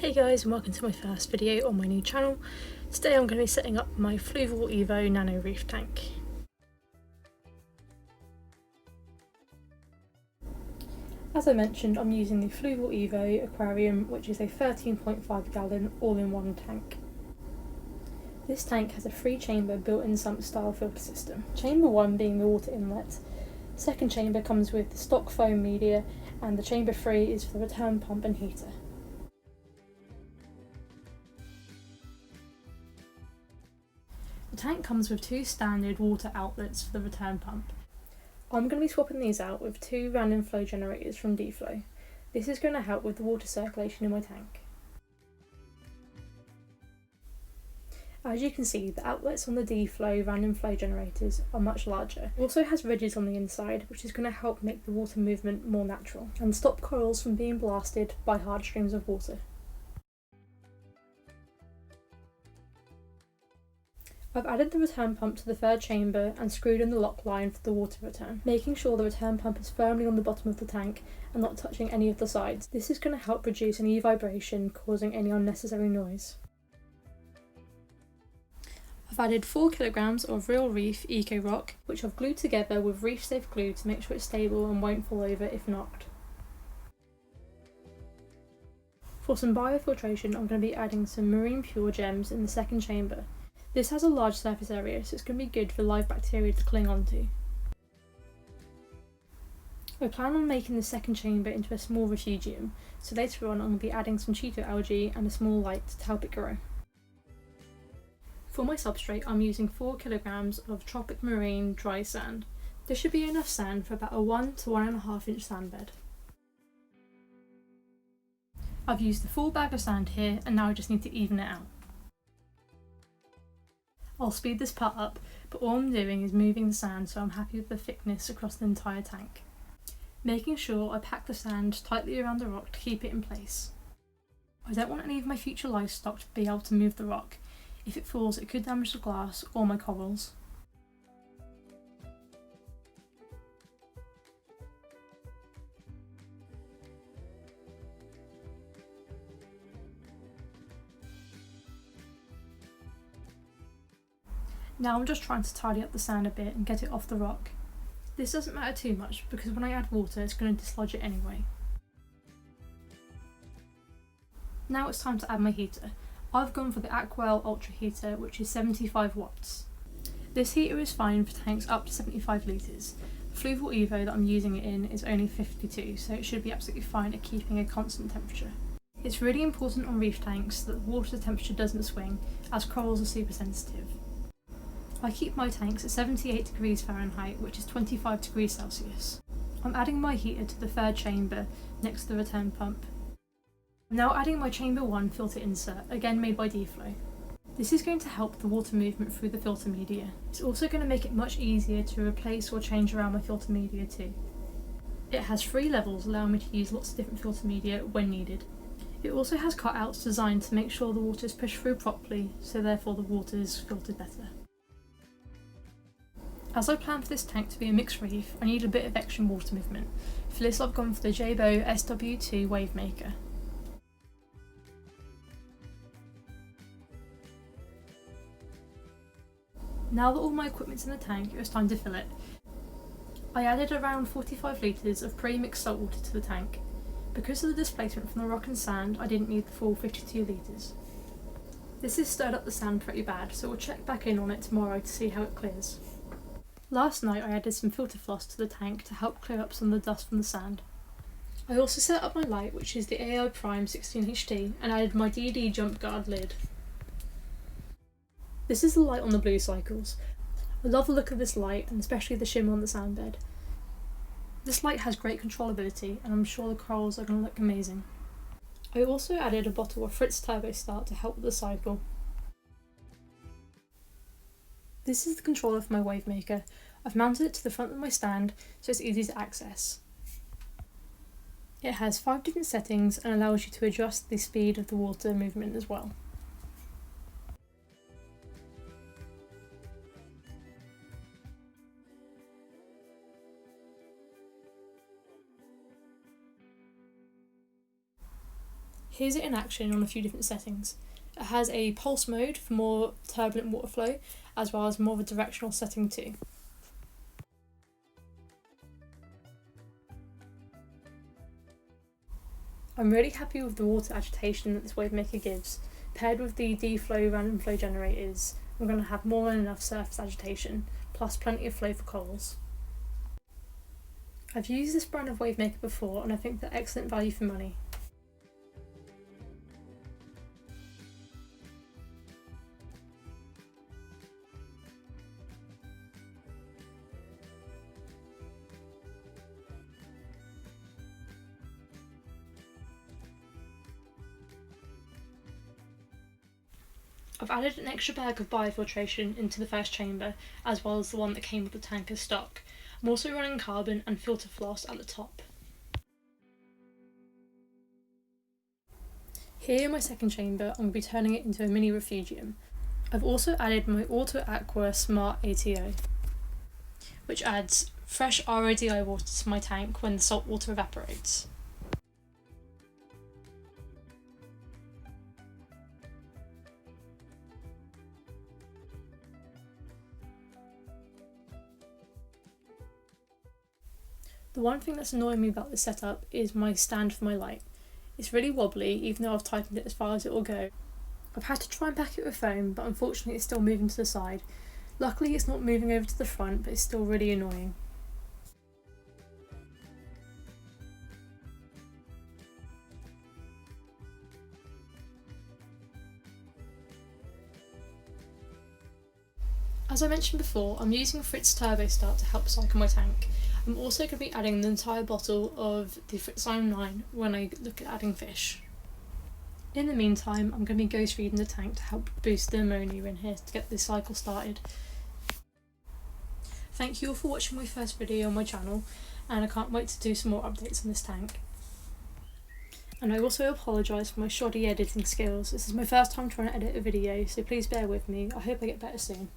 Hey guys, and welcome to my first video on my new channel. Today I'm going to be setting up my Fluval Evo Nano Reef tank. As I mentioned, I'm using the Fluval Evo aquarium, which is a 13.5 gallon all-in-one tank. This tank has a 3-chamber built-in sump style filter system. Chamber 1 being the water inlet, second chamber comes with the stock foam media, and the chamber 3 is for the return pump and heater. The tank comes with 2 standard water outlets for the return pump. I'm going to be swapping these out with 2 random flow generators from D-Flow. This is going to help with the water circulation in my tank. As you can see, the outlets on the D-Flow random flow generators are much larger. It also has ridges on the inside, which is going to help make the water movement more natural and stop corals from being blasted by hard streams of water. I've added the return pump to the third chamber and screwed in the lock line for the water return, making sure the return pump is firmly on the bottom of the tank and not touching any of the sides. This is going to help reduce any vibration causing any unnecessary noise. I've added 4 kilograms of Real Reef Eco Rock, which I've glued together with reef safe glue to make sure it's stable and won't fall over if knocked. For some biofiltration, I'm going to be adding some Marine Pure gems in the second chamber. This has a large surface area, so it's going to be good for live bacteria to cling onto. I plan on making the second chamber into a small refugium, so later on I'm going to be adding some Cheeto algae and a small light to help it grow. For my substrate, I'm using 4 kilograms of Tropic Marine dry sand. This should be enough sand for about a 1 to 1.5 inch sand bed. I've used the full bag of sand here, and now I just need to even it out. I'll speed this part up, but all I'm doing is moving the sand so I'm happy with the thickness across the entire tank. Making sure I pack the sand tightly around the rock to keep it in place. I don't want any of my future livestock to be able to move the rock. If it falls, it could damage the glass or my corals. Now I'm just trying to tidy up the sand a bit and get it off the rock. This doesn't matter too much because when I add water it's going to dislodge it anyway. Now it's time to add my heater. I've gone for the Aquel Ultra heater, which is 75 watts. This heater is fine for tanks up to 75 litres. The Fluval Evo that I'm using it in is only 52, so it should be absolutely fine at keeping a constant temperature. It's really important on reef tanks that the water temperature doesn't swing, as corals are super sensitive. I keep my tanks at 78 degrees Fahrenheit, which is 25 degrees Celsius. I'm adding my heater to the third chamber next to the return pump. I'm now adding my chamber 1 filter insert, again made by D-Flow. This is going to help the water movement through the filter media. It's also going to make it much easier to replace or change around my filter media too. It has 3 levels, allowing me to use lots of different filter media when needed. It also has cutouts designed to make sure the water is pushed through properly, so therefore the water is filtered better. As I plan for this tank to be a mixed reef, I need a bit of extra water movement. For this I've gone for the Jabo SW2 Wave Maker. Now that all my equipment's in the tank, it was time to fill it. I added around 45 litres of pre-mixed salt water to the tank. Because of the displacement from the rock and sand, I didn't need the full 52 litres. This has stirred up the sand pretty bad, so we'll check back in on it tomorrow to see how it clears. Last night I added some filter floss to the tank to help clear up some of the dust from the sand. I also set up my light, which is the AI Prime 16HT, and added my DD jump guard lid. This is the light on the blue cycles. I love the look of this light, and especially the shimmer on the sand bed. This light has great controllability, and I'm sure the corals are going to look amazing. I also added a bottle of Fritz Turbo Start to help with the cycle. This is the controller for my wave maker. I've mounted it to the front of my stand so it's easy to access. It has 5 different settings and allows you to adjust the speed of the water movement as well. Here's it in action on a few different settings. It has a pulse mode for more turbulent water flow, as well as more of a directional setting too. I'm really happy with the water agitation that this wavemaker gives. Paired with the D-flow random flow generators, I'm going to have more than enough surface agitation, plus plenty of flow for corals. I've used this brand of wavemaker before and I think they're excellent value for money. I've added an extra bag of biofiltration into the first chamber, as well as the one that came with the tank as stock. I'm also running carbon and filter floss at the top. Here in my second chamber, I'm going to be turning it into a mini refugium. I've also added my Auto Aqua Smart ATO, which adds fresh RODI water to my tank when the salt water evaporates. The one thing that's annoying me about this setup is my stand for my light. It's really wobbly, even though I've tightened it as far as it will go. I've had to try and pack it with foam, but unfortunately it's still moving to the side. Luckily it's not moving over to the front, but it's still really annoying. As I mentioned before, I'm using Fritz Turbo Start to help cycle my tank. I'm also going to be adding the entire bottle of the Fritz Line 9 when I look at adding fish. In the meantime, I'm going to be ghost feeding the tank to help boost the ammonia in here to get this cycle started. Thank you all for watching my first video on my channel, and I can't wait to do some more updates on this tank. And I also apologise for my shoddy editing skills. This is my first time trying to edit a video, so please bear with me. I hope I get better soon.